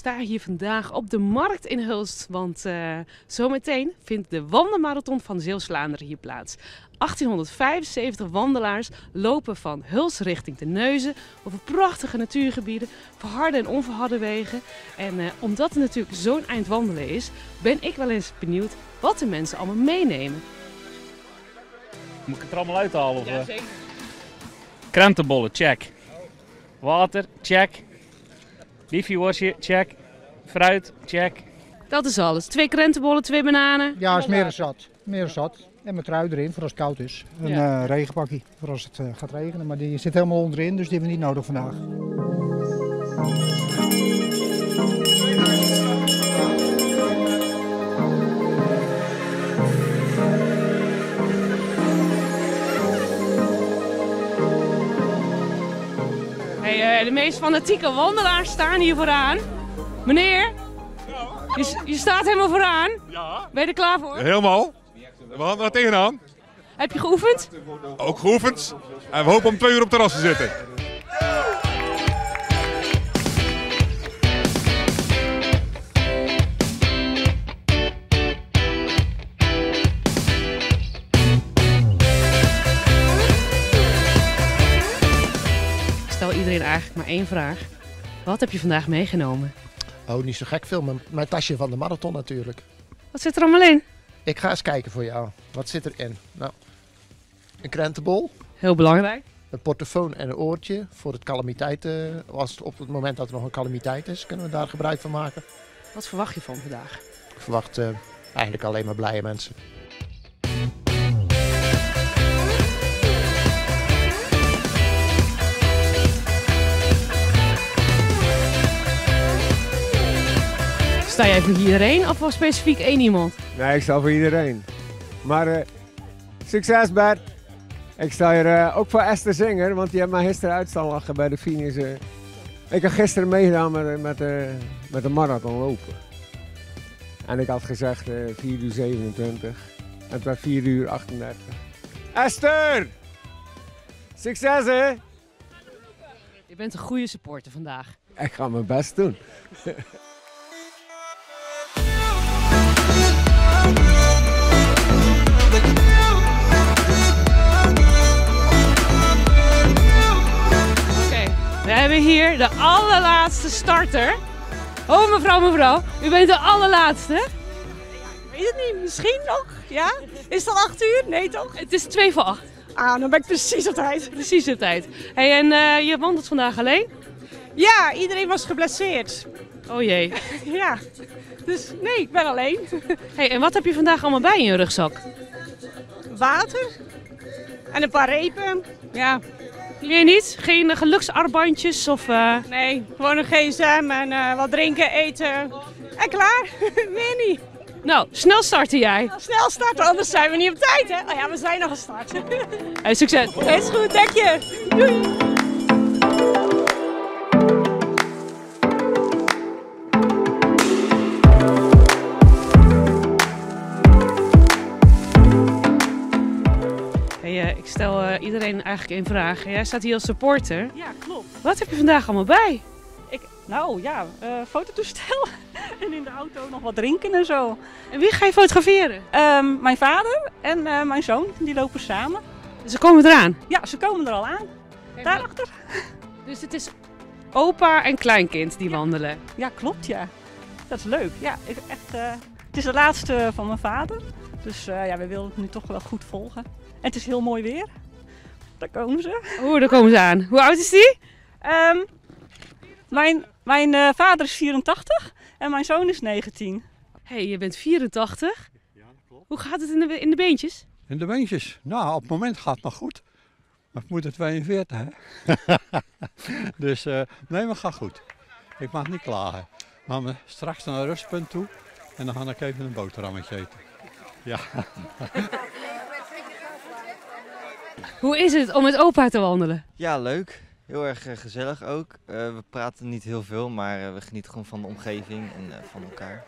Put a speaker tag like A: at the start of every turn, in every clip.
A: sta hier vandaag op de markt in Hulst, want zometeen vindt de wandelmarathon van Zeeuws-Vlaanderen hier plaats. 1875 wandelaars lopen van Hulst richting Terneuzen over prachtige natuurgebieden, verharde en onverharde wegen. En omdat het natuurlijk zo'n eind wandelen is, ben ik wel eens benieuwd wat de mensen allemaal meenemen.
B: Moet ik het er allemaal uithalen? Of,
A: Ja, zeker.
B: Krentenbollen, check. Water, check. Biefieworstje, check. Fruit, check.
A: Dat is alles. 2 krentenbollen, 2 bananen.
C: Ja, is meer dan zat. Meer dan zat. En mijn trui erin voor als het koud is. Een regenpakje voor als het gaat regenen. Maar die zit helemaal onderin, dus die hebben we niet nodig vandaag.
A: Hey, de meest fanatieke wandelaars staan hier vooraan. Meneer, je staat helemaal vooraan.
D: Ja,
A: Ben je er klaar voor?
D: helemaal. We gaan er tegenaan.
A: Heb je geoefend?
D: Ook geoefend. En we hopen om 2 uur op het terras te zitten.
A: Ik stel iedereen eigenlijk maar 1 vraag. Wat heb je vandaag meegenomen?
E: Oh, niet zo gek veel. Mijn tasje van de marathon natuurlijk.
A: Wat zit er allemaal in?
E: Ik ga eens kijken voor jou. Wat zit erin? Nou, een krentenbol,
A: Heel belangrijk.
E: een portofoon en een oortje voor het calamiteiten. Op het moment dat er nog een calamiteit is, kunnen we daar gebruik van maken.
A: Wat verwacht je van vandaag?
E: Ik verwacht eigenlijk alleen maar blije mensen.
A: Sta jij voor iedereen of voor specifiek 1 iemand?
F: Nee, ik sta voor iedereen. Maar succes Bert. Ik sta hier ook voor Esther Zinger, want die heeft mij gisteren uit staan lachen bij de finish. Ik heb gisteren meegedaan met de marathon lopen. En ik had gezegd 4 uur 27 en het werd 4 uur 38. Esther! Succes hè!
A: Je bent een goede supporter vandaag.
F: Ik ga mijn best doen.
A: We hebben hier de allerlaatste starter. Oh mevrouw, u bent de allerlaatste.
G: Ik weet het niet, misschien nog? Ja? Is het al 8 uur? Nee toch?
A: Het is 2 voor 8.
G: Ah, dan ben ik precies op tijd.
A: Precies op tijd. Hey, en je wandelt vandaag alleen?
G: Ja, iedereen was geblesseerd.
A: Oh jee.
G: Ja, dus nee, ik ben alleen.
A: Hey, en wat heb je vandaag allemaal bij in je rugzak?
G: Water en een paar repen. Ja,
A: Meer niet? Geen geluksarmbandjes of...
G: nee, gewoon een gsm en wat drinken, eten. En klaar, meer niet.
A: Nou, snel starten jij.
G: Snel starten, anders zijn we niet op tijd hè. Oh ja, we zijn nog gestart.
A: Hey, succes.
G: Is goed, dank je. Doei.
A: Hey, ik stel iedereen eigenlijk 1 vraag. Jij staat hier als supporter.
G: Ja, klopt.
A: Wat heb je vandaag allemaal bij?
G: Fototoestel en in de auto nog wat drinken en zo.
A: En wie ga je fotograferen?
G: Mijn vader en mijn zoon, die lopen samen.
A: Ze komen eraan.
G: Ja, ze komen er al aan. Daarachter.
A: Dus het is opa en kleinkind die wandelen.
G: Ja, klopt ja. Dat is leuk. Ja, het is de laatste van mijn vader. Dus ja, we willen het nu toch wel goed volgen. En het is heel mooi weer. Daar komen ze.
A: Oeh, daar komen ze aan. Hoe oud is die?
G: Mijn vader is 84 en mijn zoon is 19.
A: Hey, je bent 84. Ja, dat klopt. Hoe gaat het in de beentjes?
H: In de beentjes? Nou, op het moment gaat het nog goed. Maar ik moet er 42, hè? Dus nee, maar het gaat goed. Ik mag niet klagen. We gaan straks naar een rustpunt toe en dan ga ik even een boterhammetje eten. Ja.
A: Hoe is het om met opa te wandelen?
I: Ja, leuk. Heel erg gezellig ook. We praten niet heel veel, maar we genieten gewoon van de omgeving en van elkaar.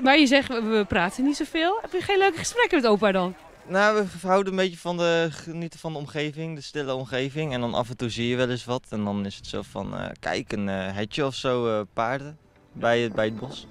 A: Maar je zegt, we praten niet zoveel. Heb je geen leuke gesprekken met opa dan?
I: Nou, we houden een beetje van genieten van de omgeving, de stille omgeving. En dan af en toe zie je wel eens wat. En dan is het zo van, kijk, een hetje of zo, paarden. bij het bos.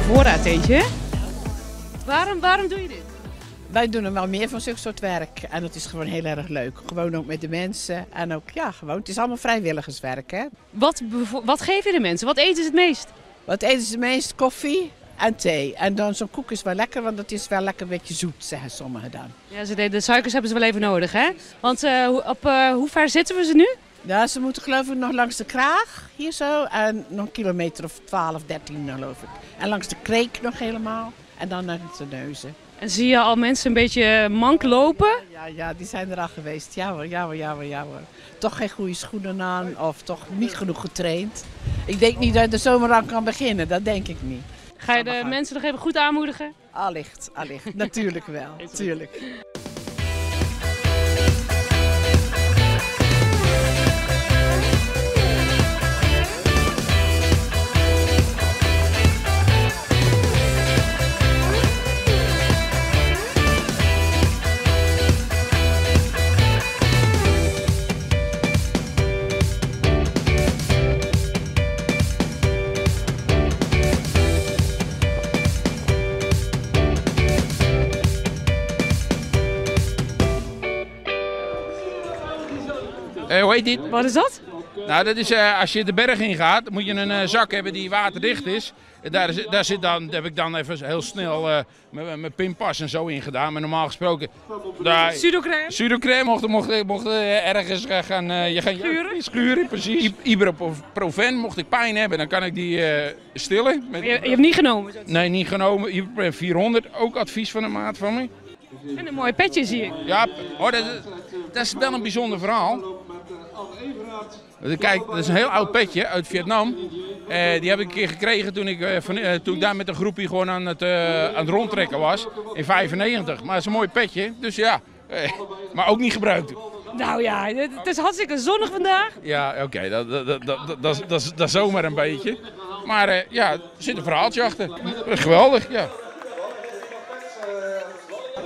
A: Voorraadtentje. Waarom doe je dit?
J: Wij doen er wel meer van zulke soort werk en het is gewoon heel erg leuk. Gewoon ook met de mensen en ook, ja, gewoon, het is allemaal vrijwilligerswerk, hè.
A: Wat geef je de mensen? Wat eten ze het meest?
J: Wat eten ze het meest? Koffie en thee. En dan zo'n koek is wel lekker, want het is wel lekker een beetje zoet, zeggen sommigen dan.
A: Ja, de suikers hebben ze wel even nodig, hè? Want hoe ver zitten we ze nu?
J: Ja, ze moeten geloof ik nog langs de Kraag, hier zo, en nog een kilometer of 12, 13 geloof ik. En langs de Kreek nog helemaal, en dan naar de Neuzen.
A: En zie je al mensen een beetje mank lopen?
J: Ja, die zijn er al geweest. Ja hoor. Toch geen goede schoenen aan, of toch niet genoeg getraind. Ik denk niet dat je de zomer aan kan beginnen, dat denk ik niet.
A: Ga je de mensen nog even goed aanmoedigen?
J: Allicht. Natuurlijk wel, natuurlijk.
K: Hoe heet dit?
A: Wat is dat?
K: Nou, dat is als je de berg in gaat, moet je een zak hebben die waterdicht is. Daar heb ik dan even heel snel mijn pinpas en zo in gedaan. Maar normaal gesproken... Sudocrème mocht ergens gaan... Schuren, precies. Ibuprofen, mocht ik pijn hebben, dan kan ik die stillen.
A: Je hebt niet genomen?
K: Nee, niet genomen. Ibuprofen 400, ook advies van een maat van me.
A: En een mooi petje zie ik.
K: Ja, dat is wel een bijzonder verhaal. Kijk, dat is een heel oud petje uit Vietnam. Die heb ik een keer gekregen toen ik daar met een groepje gewoon aan het rondtrekken was. In 95. Maar het is een mooi petje, dus ja. Maar ook niet gebruikt.
A: Nou ja, het is hartstikke zonnig vandaag.
K: Ja, oké, dat is zomaar een beetje. Maar ja, er zit een verhaaltje achter. Geweldig, ja.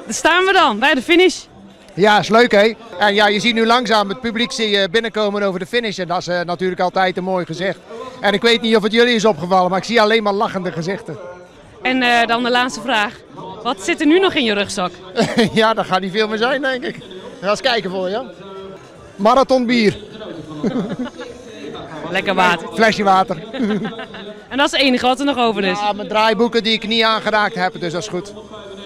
A: Daar staan we dan, bij de finish.
E: Ja, is leuk hè. En ja, je ziet nu langzaam het publiek binnenkomen over de finish. En dat is natuurlijk altijd een mooi gezicht. En ik weet niet of het jullie is opgevallen, maar ik zie alleen maar lachende gezichten.
A: En dan de laatste vraag. Wat zit er nu nog in je rugzak?
E: Ja, daar gaat niet veel meer zijn denk ik. Ga eens kijken voor je. Marathon bier.
A: Lekker water.
E: Flesje water.
A: En dat is het enige wat er nog over is?
E: Ja, mijn draaiboeken die ik niet aangeraakt heb, dus dat is goed.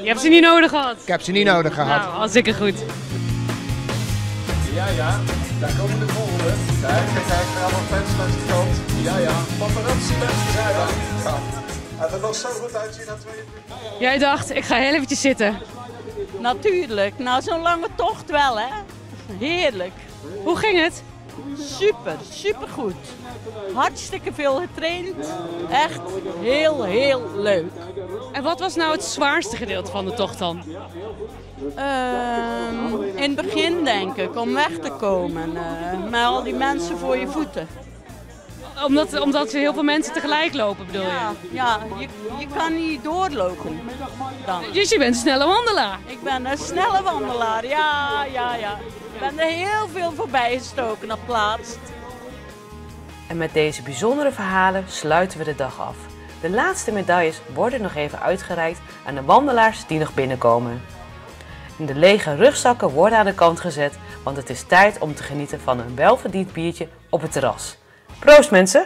A: Je hebt ze niet nodig gehad?
E: Ik heb ze niet nodig gehad.
A: Nou, hartstikke goed.
L: Ja, daar komen de volgende. Kijk, allemaal fans langs de kant. Ja, paparazzi mensen zijn er. Het er nog zo goed uitzien na 2 uur.
A: Jij dacht, ik ga heel eventjes zitten.
M: Natuurlijk, nou zo'n lange tocht wel hè. Heerlijk.
A: Hoe ging het?
M: Super goed. Hartstikke veel getraind. Echt heel leuk.
A: En wat was nou het zwaarste gedeelte van de tocht dan?
M: In het begin denk ik, om weg te komen. Met al die mensen voor je voeten.
A: Omdat heel veel mensen tegelijk lopen bedoel je?
M: Ja, je kan niet doorlopen dan.
A: Dus je bent een snelle wandelaar?
M: Ik ben een snelle wandelaar, ja. Ik ben er heel veel voorbij gestoken op plaats.
N: En met deze bijzondere verhalen sluiten we de dag af. De laatste medailles worden nog even uitgereikt aan de wandelaars die nog binnenkomen. En de lege rugzakken worden aan de kant gezet, want het is tijd om te genieten van een welverdiend biertje op het terras. Proost mensen!